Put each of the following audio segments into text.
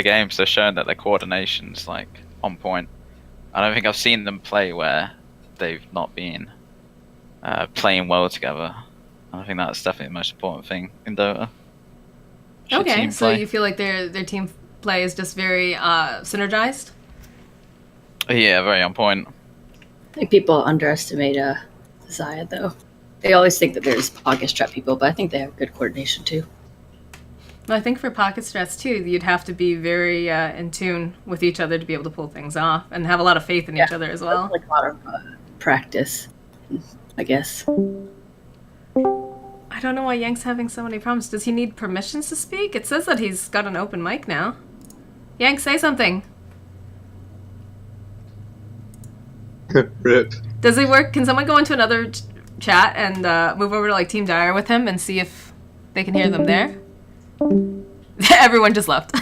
the games, they're showing that their coordination's like on point. I don't think I've seen them play where they've not been playing well together. I think that's definitely the most important thing in Dota. Okay, so you feel like their team play is just very synergized? Yeah, very on point. I think people underestimate Zaya, though. They always think that there's pocket strat people, but I think they have good coordination, too. Well, I think for pocket strats, too, you'd have to be very in tune with each other to be able to pull things off and have a lot of faith in each other as well. Like a lot of practice, I guess. I don't know why Yank's having so many problems. Does he need permissions to speak? It says that he's got an open mic now. Yank, say something. Rip. Does it work? Can someone go into another chat and move over to like Team Dire with him and see if they can hear them there? Everyone just left.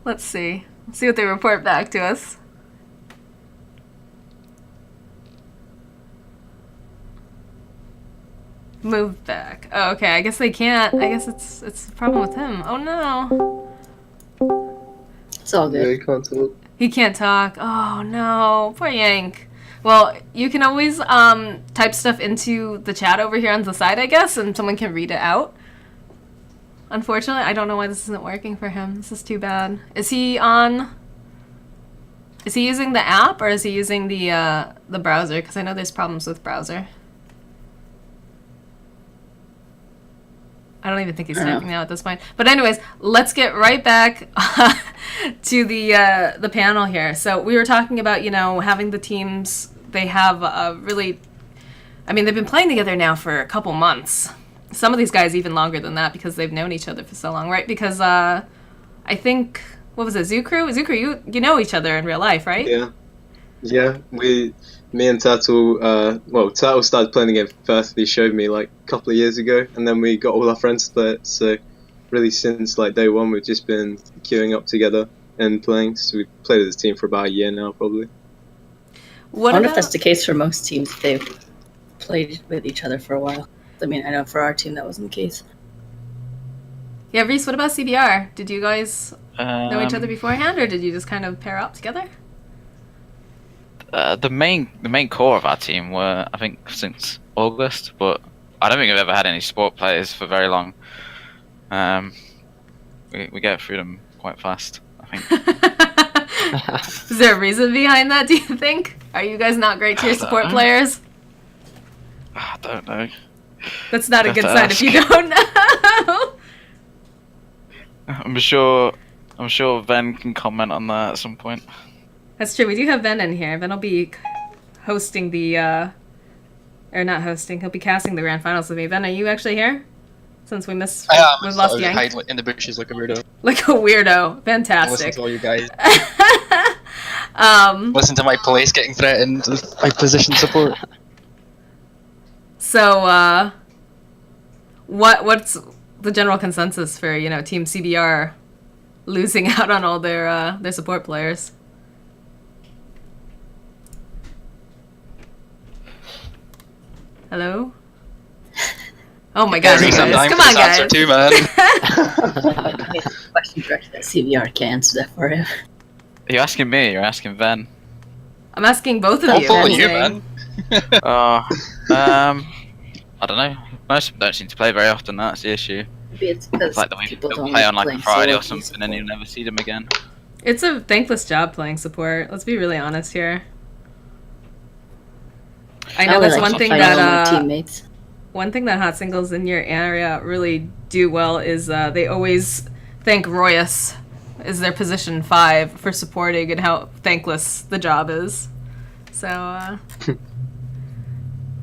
Let's see. Let's see what they report back to us. Move back. Oh, okay. I guess they can't. I guess it's a problem with him. Oh no. It's all good. Yeah, you can't talk. He can't talk. Oh no, poor Yank. Well, you can always type stuff into the chat over here on the side, I guess, and someone can read it out. Unfortunately, I don't know why this isn't working for him. This is too bad. Is he using the app or is he using the browser? Because I know there's problems with browser. I don't even think he's typing now at this point. But anyways, let's get right back to the panel here. So we were talking about, having the teams, they have they've been playing together now for a couple months. Some of these guys even longer than that because they've known each other for so long, right? Because I think, what was it, Zukru? Zukru, you know each other in real life, right? Yeah. Me and Turtle, Turtle started playing the game first. He showed me like a couple of years ago, and then we got all our friends to play it. So really since like day one, we've just been queuing up together and playing. So we've played as a team for about a year now, probably. I wonder if that's the case for most teams. They've played with each other for a while. I mean, I know for our team that wasn't the case. Yeah, Reese, what about CBR? Did you guys know each other beforehand, or did you just kind of pair up together? The main core of our team were, I think, since August, but I don't think I've ever had any sport players for very long. We get through them quite fast, I think. Is there a reason behind that, do you think? Are you guys not great tier support players? I don't know. That's not a good sign if you don't know. I'm sure Ven can comment on that at some point. That's true. We do have Ven in here. Ven will be hosting or not hosting. He'll be casting the grand finals with me. Ven, are you actually here? Since we lost Yank. Hide in the bushes like a weirdo. Like a weirdo. Fantastic. Listen to all you guys. Listen to my place getting threatened with my position support. So, what's the general consensus for Team CBR losing out on all their support players? Hello? Oh my god, guys. Come on, guys. Too, man. Question directed at CBR can answer that for you. Are you asking me? You're asking Ven? I'm asking both of you. Hopefully you, man. I don't know. Most of them don't seem to play very often. That's the issue. Maybe it's because like people they'll don't play on like a Friday or solo something, and you'll never see them again. It's a thankless job playing support. Let's be really honest here. I know that's one thing that hot singles in your area really do well is they always thank Royus as their position 5 for supporting and how thankless the job is. So I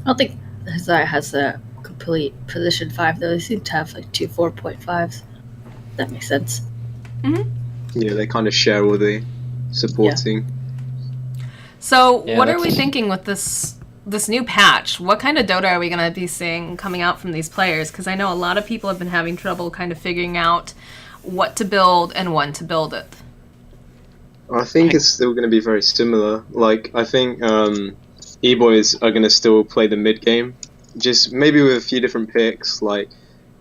don't think Zaya has a complete position 5 though. They seem to have like 2 4.5s. That makes sense. Mm-hmm. Yeah, they kind of share all the supporting. Yeah. So what are we thinking with this new patch? What kind of Dota are we going to be seeing coming out from these players? Because I know a lot of people have been having trouble kind of figuring out what to build and when to build it. I think it's still going to be very similar. Like, I think E-boys are going to still play the mid game, just maybe with a few different picks. Like,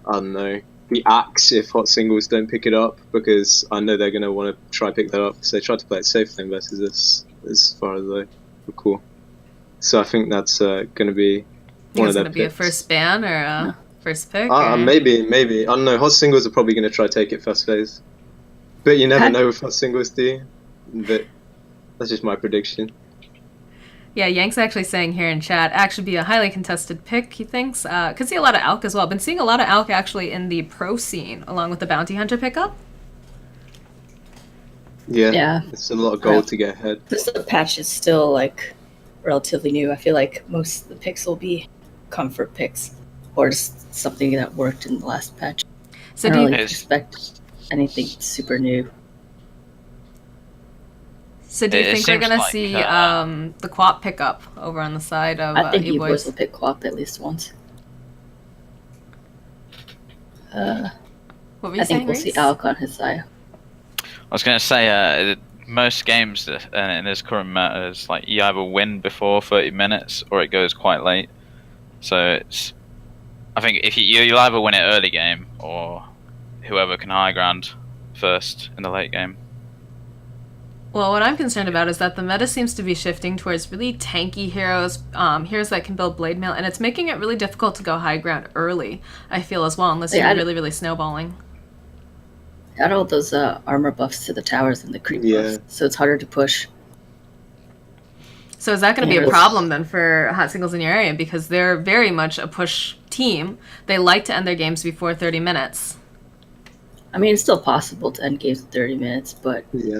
I don't know, the axe if hot singles don't pick it up, because I know they're going to want to try pick that up, because they tried to play it safe lane versus us as far as I recall. So I think that's going to be Think one it's of going their to be a picks. first ban or a first pick? Or... Maybe. I don't know. Hot singles are probably going to try take it first phase. But you never know with hot singles, do you? But that's just my prediction. Yeah, Yank's actually saying here in chat, Alk should be a highly contested pick, he thinks. Could see a lot of Alk as well. Been seeing a lot of Alk actually in the pro scene, along with the Bounty Hunter pickup. Yeah. It's a lot of gold to get ahead. This patch is still, like, relatively new. I feel like most of the picks will be comfort picks, or just something that worked in the last patch. So I do don't you, really expect anything super new. so do you It think we're seems going to like, see the Quap pickup over on the side of I think you E-Boys? boys will pick Quap at least once. What were you I saying, think we'll see Reese? Alk on his side. I was going to say, most games in this current meta is like you either win before 30 minutes or it goes quite late. So it's, I think if you'll either win it early game or whoever can high ground first in the late game. Well, what I'm concerned about is that the meta seems to be shifting towards really tanky heroes, heroes that can build blade mail, and it's making it really difficult to go high ground early, I feel, as well, unless you're really, really snowballing. Add all those armor buffs to the towers and the creep Yeah. buffs, so it's harder to push. So is that going to be Yeah. a problem then for hot singles in your area? Because they're very much a push team. They like to end their games before 30 minutes. I mean, it's still possible to end games in 30 minutes, but Yeah.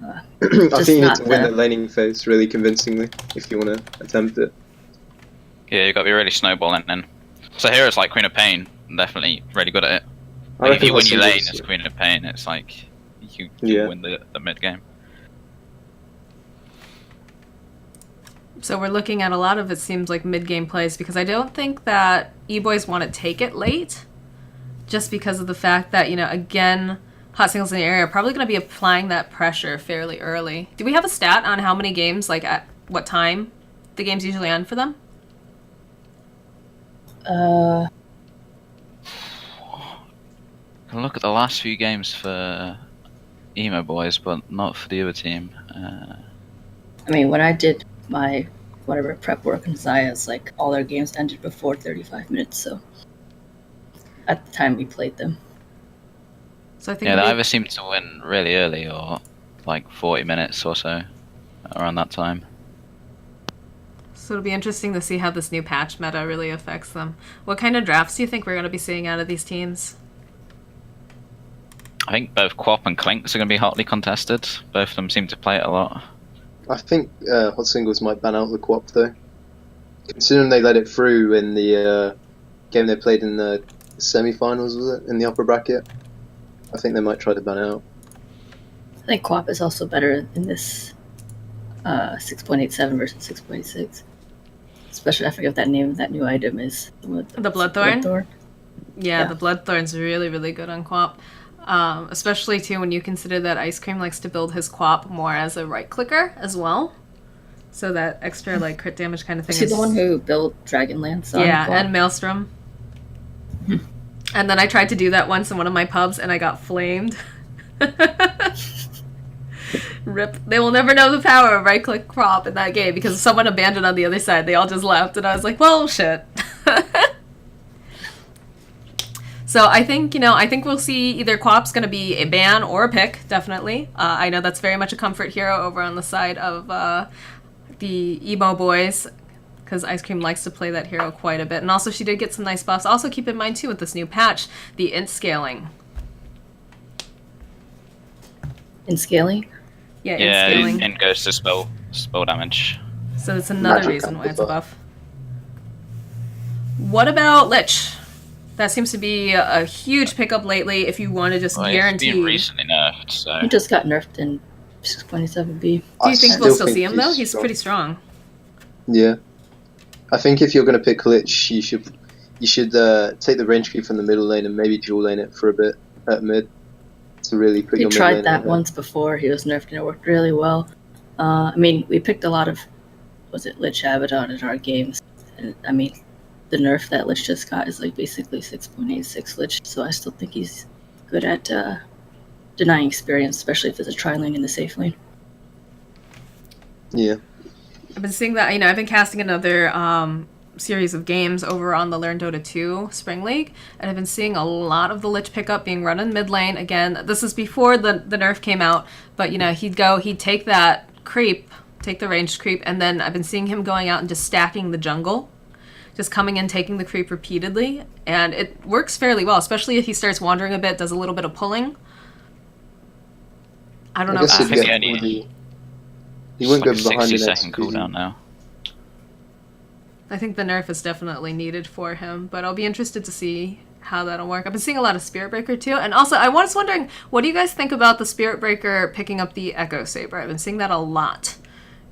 Uh, I think you need not to win the- the laning phase really convincingly if you want to attempt it. Yeah, you've got to be really snowballing then. So here it's like Queen of Pain, definitely really good at it. I Like if reckon you win hot your lane singles- as Queen of Pain, it's like you Yeah. win the mid game. So we're looking at a lot of, it seems like, mid-game plays, because I don't think that E-Boys want to take it late, just because of the fact that, you know, again, hot singles in the area are probably going to be applying that pressure fairly early. Do we have a stat on how many games, like at what time the games usually end for them? I can look at the last few games for Emo Boys, but not for the other team. I mean, when I did my whatever prep work in Zaya's, like all their games ended before 35 minutes, so at the time we played them. So I think Yeah, they it'll be- either seem to win really early or like 40 minutes or so around that time. So it'll be interesting to see how this new patch meta really affects them. What kind of drafts do you think we're going to be seeing out of these teams? I think both Quap and Clinks are going to be hotly contested. Both of them seem to play it a lot. I think hot singles might ban out the Quap though. Considering they let it through in the game they played in the semi-finals, was it? In the upper bracket? I think they might try to ban it out. I think Quap is also better in this 6.87 versus 6.6. Especially, I forget what that name of that new item is. The Bloodthorn? Bloodthorn? Yeah, Yeah. the Bloodthorn's really, really good on Quap. Especially, too, when you consider that Ice Cream likes to build his Quap more as a right-clicker as well. So that extra, like, crit damage kind of thing Is he the one who built Dragonlance on Yeah, Quap? and Maelstrom. And then I tried to do that once in one of my pubs, and I got flamed. Rip. They will never know the power of right-click crop in that game, because someone abandoned on the other side. They all just left, and I was like, well, shit. So I think, I think we'll see either Quap's going to be a ban or a pick, definitely. I know that's very much a comfort hero over on the side of the emo boys, because Ice Cream likes to play that hero quite a bit. And also she did get some nice buffs. Also keep in mind, too, with this new patch, the int scaling. In scaling? Yeah, Yeah, int scaling. and goes to spell damage. So it's another Magic reason why combo it's a buff. What about Lich? That seems to be a huge pickup lately if you want to just Well, it's guarantee. been recently nerfed, so He just got nerfed in 6.7b. Do you I think we'll still see him, though? He's strong. pretty strong. Yeah, I think if you're going to pick Lich, you should take the range creep from the middle lane and maybe dual lane it for a bit at mid to really put We your mid tried lane that out there. once before. He was nerfed and it worked really well. I mean, we picked a lot of, was it Lich Abaddon in our games? And, I mean, the nerf that Lich just got is like basically 6.86 Lich, so I still think he's good at denying experience, especially if it's a tri lane in the safe lane. Yeah. I've been seeing that, I've been casting another series of games over on the Learn Dota 2 Spring League, and I've been seeing a lot of the Lich pickup being run in mid lane. Again, this is before the nerf came out, but he'd take that creep, take the ranged creep, and then I've been seeing him going out and just stacking the jungle, just coming in, taking the creep repeatedly, and it works fairly well, especially if he starts wandering a bit, does a little bit of pulling. I don't know. guess I it'd think get- he wouldn't like go a behind 60 the second cooldown now. I think the nerf is definitely needed for him, but I'll be interested to see how that'll work. I've been seeing a lot of Spirit Breaker too, and also I was wondering, what do you guys think about the Spirit Breaker picking up the Echo Saber? I've been seeing that a lot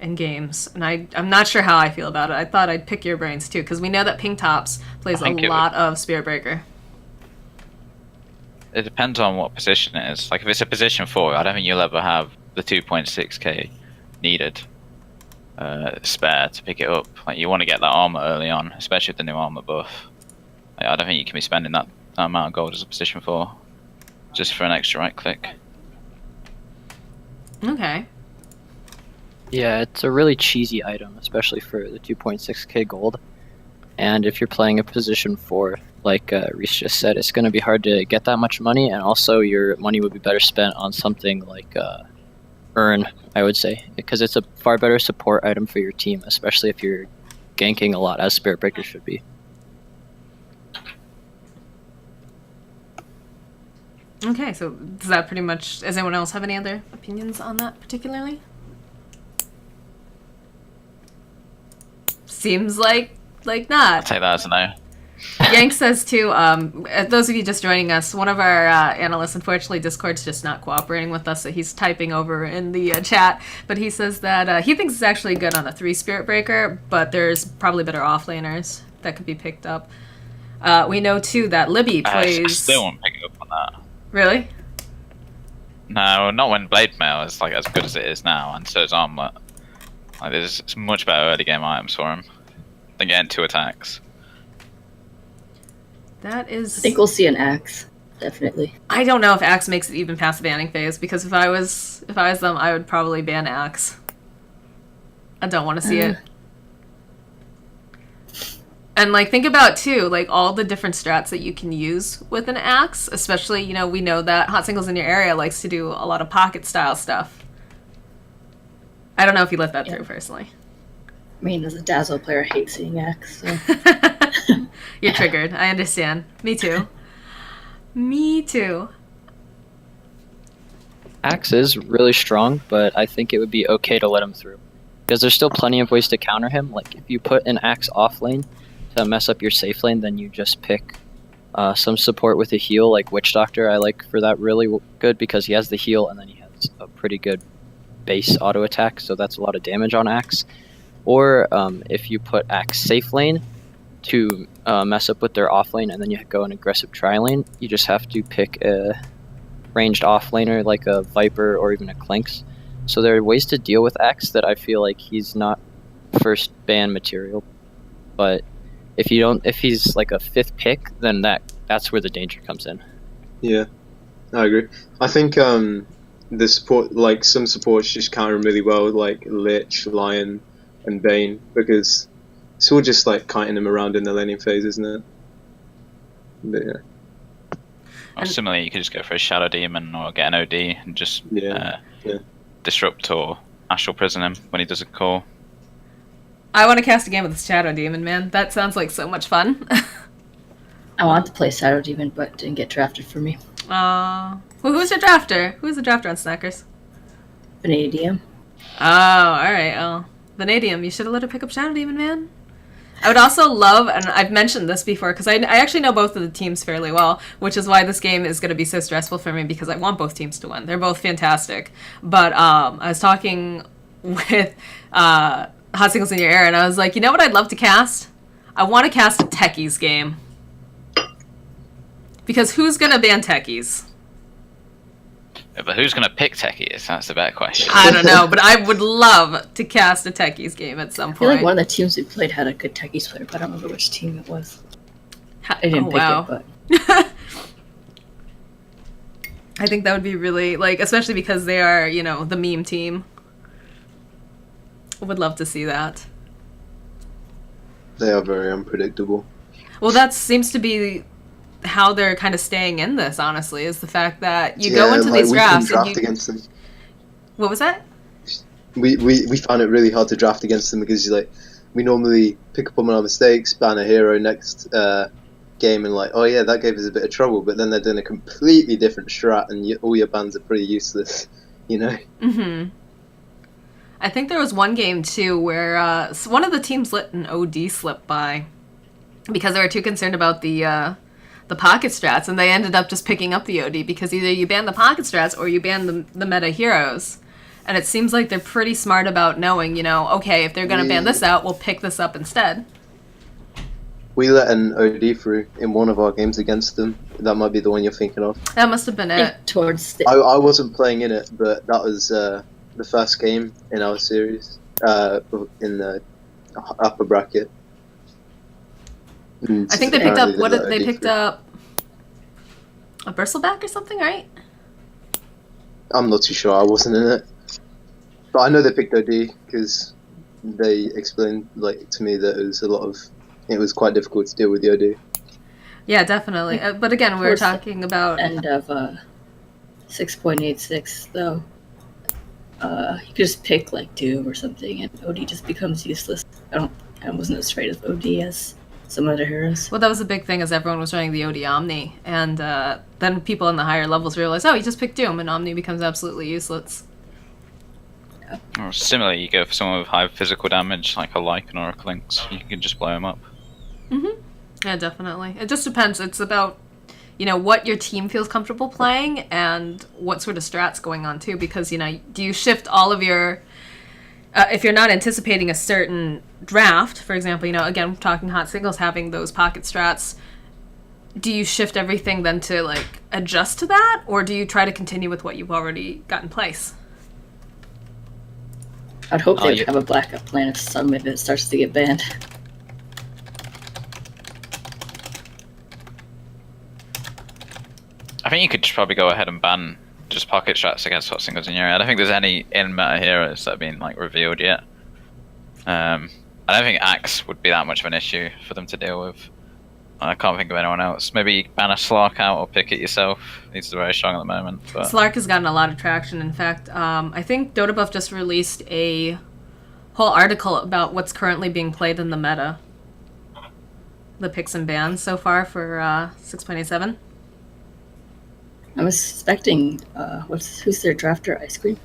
in games, and I'm not sure how I feel about it. I thought I'd pick your brains too, because we know that Pink Tops plays a think it lot of Spirit Breaker. It depends on what position it is. Like if it's a position 4, I don't think you'll ever have the 2.6k needed spare to pick it up. Like you want to get that armor early on, especially with the new armor buff. Like, I don't think you can be spending that amount of gold as a position 4 just for an extra right click. Okay. Yeah, it's a really cheesy item, especially for the 2.6k gold. And if you're playing a position 4, like Reese just said, it's going to be hard to get that much money, and also your money would be better spent on something like Urn, I would say, because it's a far better support item for your team, especially if you're ganking a lot, as Spirit Breaker should be. Okay, so does that pretty much... Does anyone else have any other opinions on that particularly? Seems like I'll not. take that as a no. Yank says too, those of you just joining us, one of our analysts, unfortunately Discord's just not cooperating with us, so he's typing over in the chat, but he says that he thinks it's actually good on a 3 Spirit Breaker, but there's probably better offlaners that could be picked up. We know too that Libby I plays... still won't pick it up on that. Really? No, not when Blade Mail is like as good as it is now, and so is Armlet. Like there's much better early game items for him than getting 2 attacks. That is... I think we'll see an axe, definitely. I don't know if Axe makes it even past the banning phase, because if I was them, I would probably ban Axe. I don't want to see it. And like think about too, like all the different strats that you can use with an axe, especially, we know that Hot Singles in your area likes to do a lot of pocket style stuff. I don't know if you let that through personally. I mean, as a Dazzle player, I hate seeing axe. So. You're triggered. I understand. Me too. Me too. Axe is really strong, but I think it would be okay to let him through. Because there's still plenty of ways to counter him. Like, if you put an Axe off lane to mess up your safe lane, then you just pick some support with a heal, like Witch Doctor. I like for that really good, because he has the heal, and then he has a pretty good base auto attack, so that's a lot of damage on Axe. Or if you put Axe safe lane to mess up with their off lane, and then you go an aggressive tri lane, you just have to pick a ranged off laner like a Viper or even a Clinks. So there are ways to deal with Axe that I feel like he's not first ban material, but if he's like a 5th pick, then that's where the danger comes in. Yeah, I agree. I think the support, like some supports just counter him really well, like Lich, Lion, and Bane, because it's all just like kiting him around in the laning phase, isn't it? But, yeah. Or similarly, you could just go for a Shadow Demon or get an OD and just Yeah. disrupt or Astral Prison him when he does a call. I want to cast a game with the Shadow Demon, man. That sounds like so much fun. I want to play Shadow Demon, but didn't get drafted for me. Who's your drafter? Who's the drafter on Snackers? Vanadium. Oh, alright. Oh, Vanadium, you should have let her pick up Shadow Demon, man. I would also love, and I've mentioned this before, because I actually know both of the teams fairly well, which is why this game is going to be so stressful for me, because I want both teams to win. They're both fantastic. But I was talking with Hot Singles in Your Air, and I was like, you know what I'd love to cast? I want to cast a Techies game. Because who's going to ban Techies? But but who's going to pick techies? That's the better question. I don't know, but I would love to cast a techies game at some I feel like point. one of the teams we played had a good techies player, but I don't remember which team it was. Ha- I didn't oh, pick wow. it, but I think that would be really, like, especially because they are, you know, the meme team. Would love to see that. They are very unpredictable. Well, that seems to be how they're kind of staying in this, honestly, is the fact that you go into like, these we couldn't drafts and draft you... against them. What was that? We found it really hard to draft against them because like we normally pick up on our mistakes, ban a hero next game, and like, oh yeah, that gave us a bit of trouble. But then they're doing a completely different strat, and all your bans are pretty useless, you know. Mm-hmm. I think there was one game too where one of the teams let an OD slip by because they were too concerned about the pocket strats, and they ended up just picking up the OD because either you ban the pocket strats or you ban the meta heroes. And it seems like they're pretty smart about knowing, you know, okay, if they're going to ban this out, we'll pick this up instead. We let an OD through in one of our games against them. That might be the one you're thinking of. That must have been I it. think towards the I wasn't playing in it, but that was the first game in our series in the upper bracket. And I think they picked up, apparently what let did they OD picked through. up? A bristleback or something, right? I'm not too sure. I wasn't in it, but I know they picked OD because they explained like to me that it was quite difficult to deal with the OD. Yeah, definitely. But again, we were Towards the talking about... end of 6.86, though. You could just pick like Doom or something, and OD just becomes useless. I wasn't as afraid of OD as some other heroes. Well, that was the big thing, as everyone was running the OD Omni, and then people in the higher levels realized, oh, you just pick Doom, and Omni becomes absolutely useless. Or similarly, you go for someone with high physical damage, like a Lycan or a Clinks. You can just blow him up. Mm-hmm. Yeah, definitely. It just depends. It's about, you know, what your team feels comfortable playing and what sort of strat's going on, too, because, you know, do you shift all of your... if you're not anticipating a certain draft, for example, you know, again, talking hot singles, having those pocket strats, do you shift everything then to, like, adjust to that? Or do you try to continue with what you've already got in place? I'd hope they would you- have a backup plan if some of it starts to get banned. I think you could just probably go ahead and ban just pocket strats against hot singles in your area. I don't think there's any in-meta heroes that have been like revealed yet. I don't think Axe would be that much of an issue for them to deal with. I can't think of anyone else. Maybe ban a Slark out or pick it yourself. He's very strong at the moment. But Slark has gotten a lot of traction. In fact, I think Dota Buff just released a whole article about what's currently being played in the meta. The picks and bans so far for 6.87. I was expecting, who's their drafter? Ice Cream?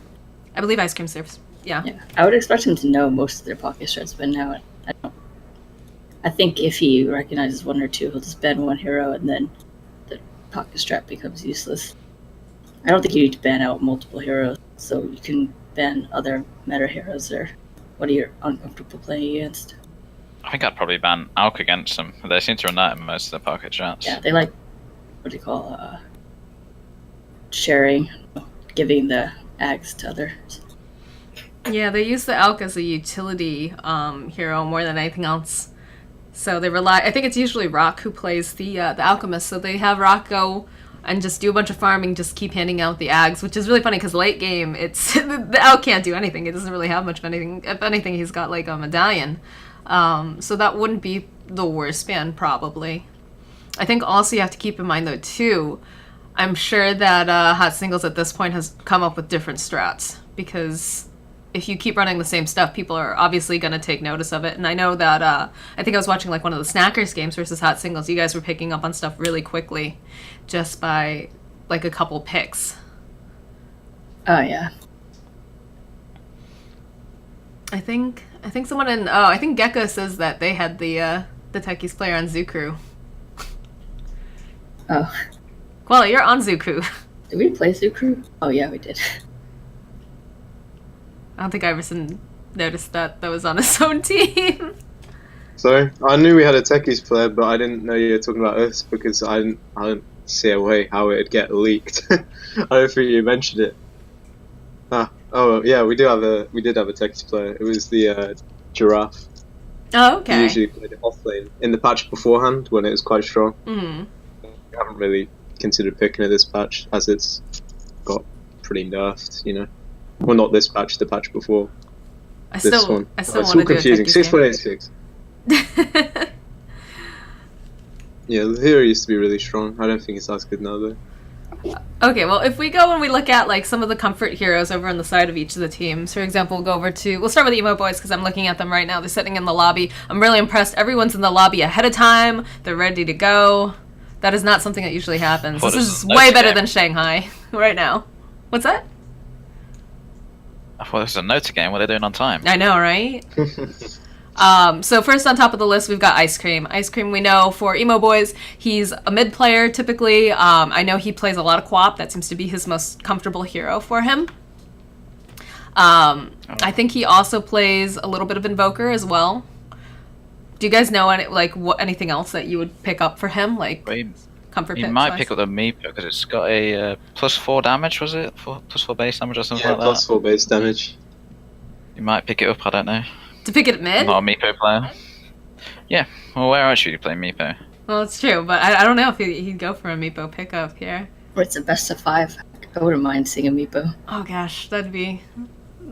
I believe Ice Cream serves. Yeah. Yeah, I would expect him to know most of their pocket strats, but now I don't. I think if he recognizes one or two, he'll just ban one hero, and then the pocket strat becomes useless. I don't think you need to ban out multiple heroes, so you can ban other meta heroes or what are you uncomfortable playing against. I think I'd probably ban Alk against them. They seem to run that in most of the pocket strats. Yeah, they like, sharing, giving the ags to others. Yeah, they use the Alk as a utility hero more than anything else. So they rely... I think it's usually Rock who plays the Alchemist, so they have Rock go and just do a bunch of farming, just keep handing out the Ags, which is really funny because late game, it's the Alk can't do anything. It doesn't really have much of anything. If anything, he's got like a medallion. So that wouldn't be the worst ban, probably. I think also you have to keep in mind, though, too, I'm sure that Hot Singles at this point has come up with different strats, because if you keep running the same stuff, people are obviously going to take notice of it. And I know that, I think I was watching like one of the Snackers games versus Hot Singles. You guys were picking up on stuff really quickly just by like a couple picks. Oh yeah. I think someone in, I think Gecko says that they had the Techies player on Zucru. Oh, Well, you're on Zucru. did we play Zucru? Oh yeah, we did. I don't think Iverson noticed that was on his own team. Sorry, I knew we had a techies player, but I didn't know you were talking about us because I didn't see a way how it'd get leaked. I don't think you mentioned it. Oh yeah, we did have a Turkish player. It was the giraffe. Oh, He okay. usually played it off lane in the patch beforehand when it was quite strong. Hmm. I haven't really considered picking it this patch as it's got pretty nerfed, you know. Well, not this patch, the patch before I this still one. want It's all to do a confusing. Turkish game. 6.86. Yeah, the hero used to be really strong. I don't think it's as good now though. Okay, well, if we go and we look at like some of the comfort heroes over on the side of each of the teams, for example, we'll start with the Emo Boys because I'm looking at them right now. They're sitting in the lobby. I'm really impressed. Everyone's in the lobby ahead of time. They're ready to go. That is not something that usually happens. What This is is the way next better game? than Shanghai right now. What's that? I thought this was a NotA game. What are they doing on time? I know, right? So first on top of the list, we've got Ice Cream. Ice Cream, we know for Emo Boys, he's a mid player typically. I know he plays a lot of co-op. That seems to be his most comfortable hero for him. I think he also plays a little bit of Invoker as well. Do you guys know anything else that you would pick up for him, like Wait, comfort you picks? might pick up the Meepo because it's got a +4 damage, was it? +4 base damage or something Yeah, like that. +4 base damage. You might pick it up, I don't know. To pick it at mid? I'm not a Meepo player. Yeah, well, where else should you play Meepo? Well, it's true, but I don't know if he'd go for a Meepo pickup here. Or it's a best of 5. I wouldn't mind seeing a Meepo. Oh gosh, that'd be...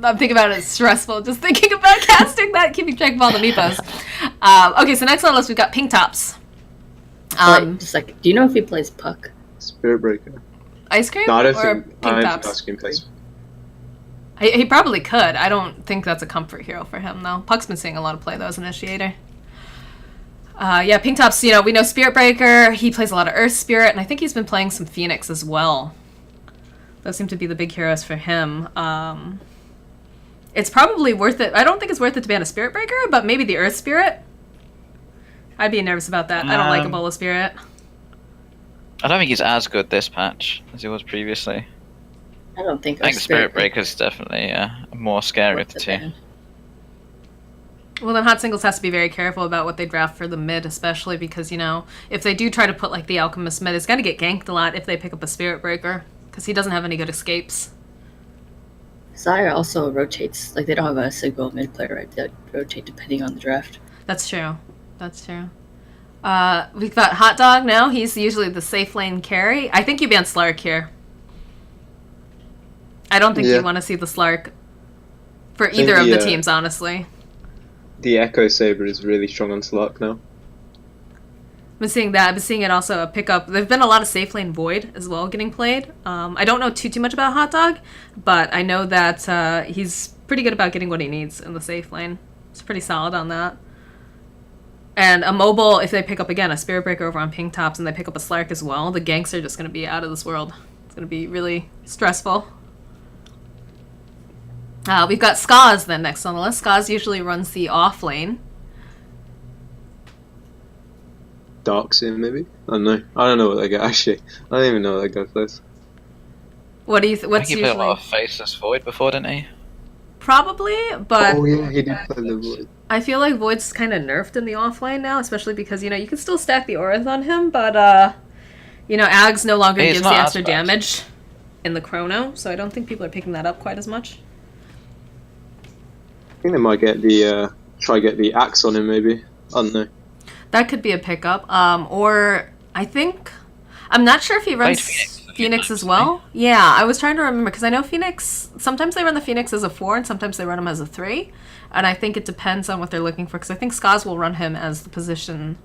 I'm thinking about it, it's stressful. Just thinking about casting that, keeping track of all the Meepos. Okay, so next on the list we've got Pink Tops. Just like, do you know if he plays Puck? Spirit Breaker. Ice Cream No, I don't or think Pink I don't Tops? think Ice Cream plays. He probably could. I don't think that's a comfort hero for him, though. Puck's been seeing a lot of play, though, as Initiator. Yeah, Pink Tops, we know Spirit Breaker. He plays a lot of Earth Spirit, and I think he's been playing some Phoenix as well. Those seem to be the big heroes for him. It's probably worth it. I don't think it's worth it to ban a Spirit Breaker, but maybe the Earth Spirit. I'd be nervous about that. I don't like a Bola Spirit. I don't think he's as good this patch as he was previously. I don't think. I think Spirit Breaker's definitely more scary of the two. Well, then Hot Singles has to be very careful about what they draft for the mid, especially because, if they do try to put, like, the Alchemist mid, it's going to get ganked a lot if they pick up a Spirit Breaker, because he doesn't have any good escapes. Zyre also rotates. Like, they don't have a single mid player, right? That rotate depending on the draft. That's true. That's true. We've got Hot Dog now. He's usually the safe lane carry. I think you ban Slark here. I don't think you want to see the Slark for either of the teams, honestly. The Echo Saber is really strong on Slark now. I've been seeing that. I've been seeing it also pick up. There've been a lot of safe lane Void as well getting played. I don't know too much about Hot Dog, but I know that he's pretty good about getting what he needs in the safe lane. It's pretty solid on that. And a mobile, if they pick up, again, a Spirit Breaker over on Pink Tops and they pick up a Slark as well, the ganks are just going to be out of this world. It's going to be really stressful. We've got Skaz then next on the list. Skaz usually runs the off lane. Dark Sim, maybe? I don't know. I don't know what they get, actually. I don't even know what that guy plays. What do you I what's think he played a usually... lot of Faceless Void before, didn't he? Probably, but Oh, yeah, he did play the Void. I feel like Void's kind of nerfed in the off lane now, especially because, you can still stack the auras on him, but, Ags no longer He's gives not the as extra bad. damage in the chrono, so I don't think people are picking that up quite as much. I think they might get try get the axe on him, maybe. I don't know. That could be a pickup. Or I think I'm not sure if he runs Phoenix Phoenix as times, well. Yeah, I was trying to remember because I know Phoenix. Sometimes they run the Phoenix as a 4, and sometimes they run him as a 3. And I think it depends on what they're looking for. Because I think Skaz will run him as the position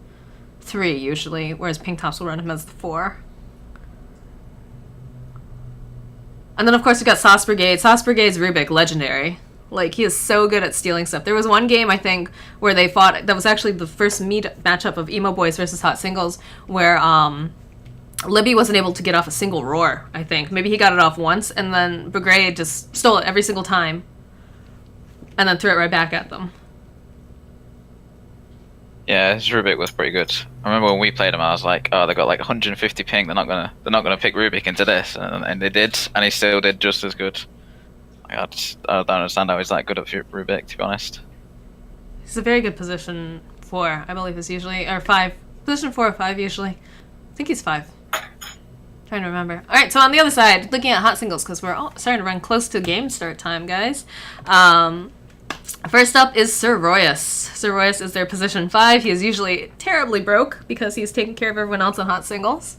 3 usually, whereas Pink Tops will run him as the 4. And then of course we got Sauce Brigade. Sauce Brigade's Rubik, legendary. Like, he is so good at stealing stuff. There was one game, I think, where they fought... That was actually the first matchup of Emo Boys versus Hot Singles, where Libby wasn't able to get off a single roar, I think. Maybe he got it off once, and then Brigade just stole it every single time. And then threw it right back at them. Yeah, his Rubik was pretty good. I remember when we played him, I was like, "Oh, they got like 150 ping. They're not gonna pick Rubik into this," and they did, and he still did just as good. I don't understand how he's that good at Rubik, to be honest. He's a very good position 4, I believe is usually... Or 5. Position 4 or 5 usually. I think he's 5. Trying to remember. All right, so on the other side, looking at hot singles, because we're all starting to run close to game start time, guys. First up is Sir Royas. Sir Royas is their position 5. He is usually terribly broke because he's taking care of everyone else on hot singles.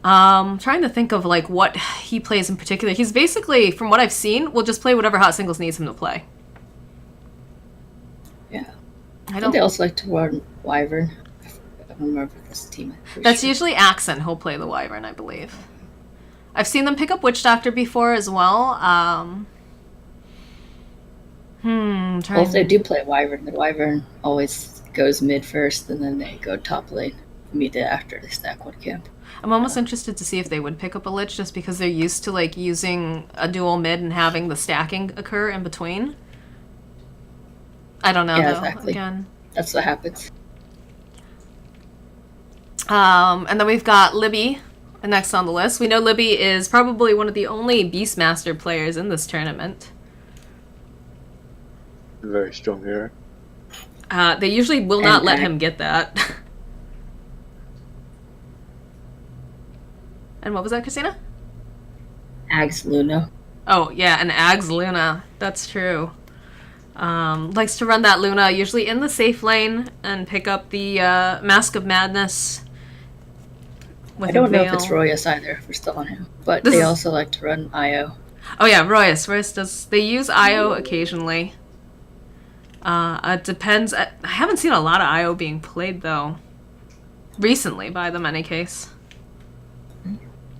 Trying to think of like what he plays in particular. He's basically, from what I've seen, will just play whatever hot singles needs him to play. Yeah. I think they also like to run Wyvern. I don't remember this team. That's usually Axon who'll play the Wyvern, I believe. I've seen them pick up Witch Doctor before as well. Well, if they do play Wyvern, the Wyvern always goes mid first, and then they go top lane immediately after they stack one camp. I'm almost interested to see if they would pick up a Lich, just because they're used to like using a dual mid and having the stacking occur in between. I don't know, Yeah, though. exactly. Again. That's what happens. And then we've got Libby next on the list. We know Libby is probably one of the only Beastmaster players in this tournament. Very strong hero. They usually will not let him get that. And what was that, Christina? Ags Luna. Oh, yeah, and Ags Luna. That's true. Likes to run that Luna usually in the safe lane and pick up the Mask of Madness. I don't know if it's Royas either, if we're still on him. But they also like to run IO. Oh yeah, Royas. Royas does. They use IO occasionally. It depends. I haven't seen a lot of IO being played, though. Recently, by them, in any case.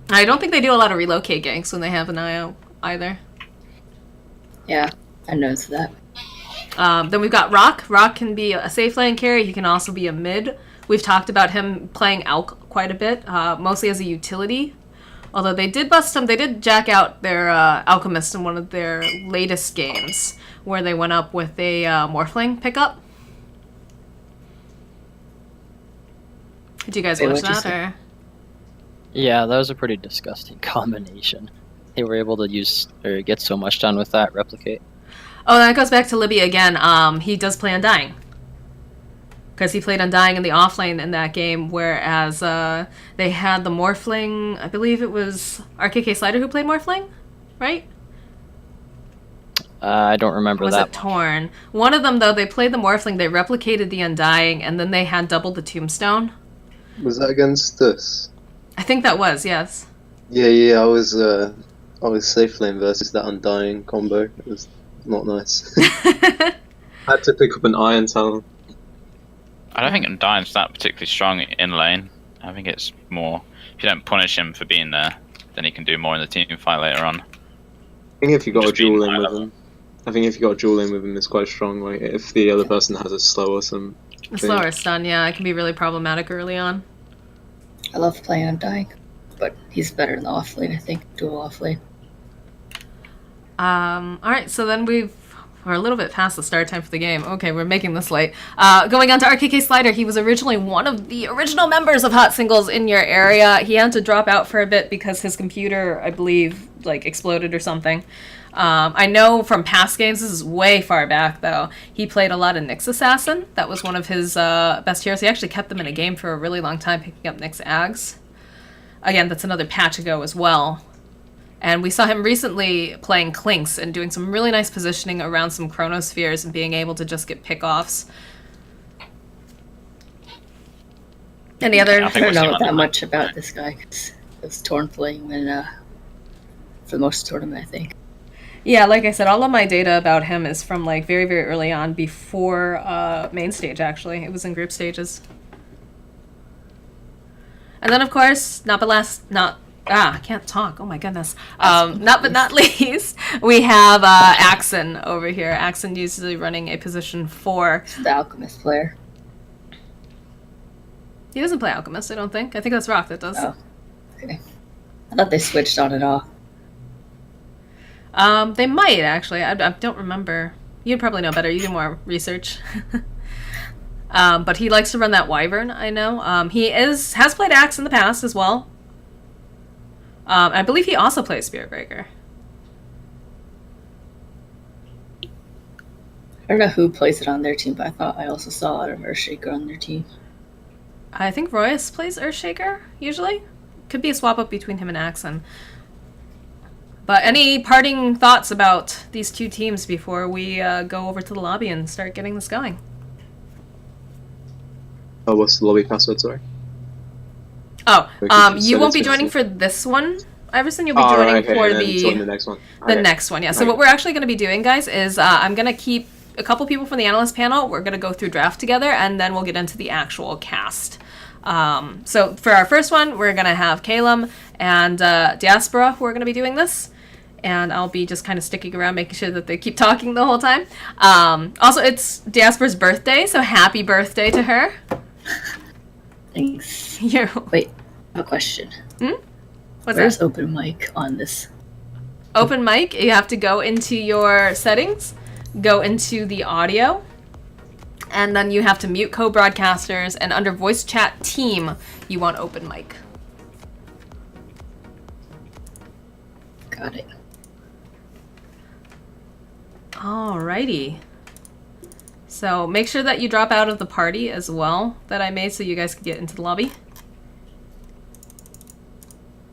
I don't think they do a lot of relocate ganks when they have an IO, either. Yeah, I noticed that. Then we've got Rock. Rock can be a safe lane carry. He can also be a mid. We've talked about him playing Alk quite a bit, mostly as a utility. Although they did bust him, they did jack out their Alchemist in one of their latest games, where they went up with a Morphling pickup. Did you guys watch that? Or? Yeah, that was a pretty disgusting combination. They were able to use or get so much done with that replicate. Oh, that goes back to Libby again. He does play Undying. Because he played Undying in the offlane in that game, whereas they had the Morphling, I believe it was RKK Slider who played Morphling, right? I don't remember that. Was it Torn? One of them, though, they played the Morphling, they replicated the Undying, and then they had double the Tombstone. Was that against us? I think that was, yes. Yeah, I was safe lane versus that Undying combo. It was not nice. I had to pick up an Iron Talon. I don't think Undying's that particularly strong in lane. I think it's more, if you don't punish him for being there, then he can do more in the team fight later on. I think if you got Just a duel being in with high him, it's quite strong. Like if the other person has a slow or some. A slower stun, yeah, it can be really problematic early on. I love playing Undying, but he's better in the offlane, I think, dual offlane. Alright, so then we're a little bit past the start time for the game. Okay, we're making this late. Going on to RKK Slider, he was originally one of the original members of Hot Singles in your area. He had to drop out for a bit because his computer, I believe, like exploded or something. I know from past games, this is way far back though, he played a lot of Nyx Assassin. That was one of his best heroes. He actually kept them in a game for a really long time, picking up Nyx Ags. Again, that's another patch ago as well. And we saw him recently playing Clinks and doing some really nice positioning around some chronospheres and being able to just get pickoffs. Any other? I don't know that much about this guy because it was Torn playing when, for most of the tournament, I think. Yeah, like I said, all of my data about him is from like very, very early on, before main stage, actually. It was in group stages. And then, of course, I can't talk. Oh my goodness. Not but not least, we have Axon over here. Axon usually running a position 4. The Alchemist player. He doesn't play Alchemist, I don't think. I think that's Rock that does. Oh, okay. I thought they switched on and off. They might, actually. I don't remember. You'd probably know better. You do more research. But he likes to run that Wyvern, I know. He has played Axe in the past as well. I believe he also plays Spiritbreaker. I don't know who plays it on their team, but I thought I also saw a lot of Earthshaker on their team. I think Royas plays Earthshaker, usually. could be a swap up between him and Axon. But any parting thoughts about these two teams before we go over to the lobby and start getting this going? Oh, what's the lobby password? Sorry. Oh, Okay, you so won't be it's joining missing. for this one, Iverson. You'll be Oh, joining right, okay, for and then join the next one. the Okay. next one. Yeah. So Okay. what we're actually going to be doing, guys, is I'm going to keep a couple people from the analyst panel. We're going to go through draft together, and then we'll get into the actual cast. So for our first one, we're going to have Calum and Diaspora who are going to be doing this. And I'll be just kind of sticking around, making sure that they keep talking the whole time. Also, it's Diaspora's birthday, so happy birthday to her. Thanks. You. Wait, I have a question. What's Where's that? open mic on this? Open mic, you have to go into your settings, go into the audio, and then you have to mute co-broadcasters, and under voice chat team, you want open mic. Got it. Alrighty. So make sure that you drop out of the party as well that I made so you guys can get into the lobby.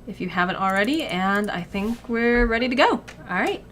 If you haven't already, and I think we're ready to go. Alright.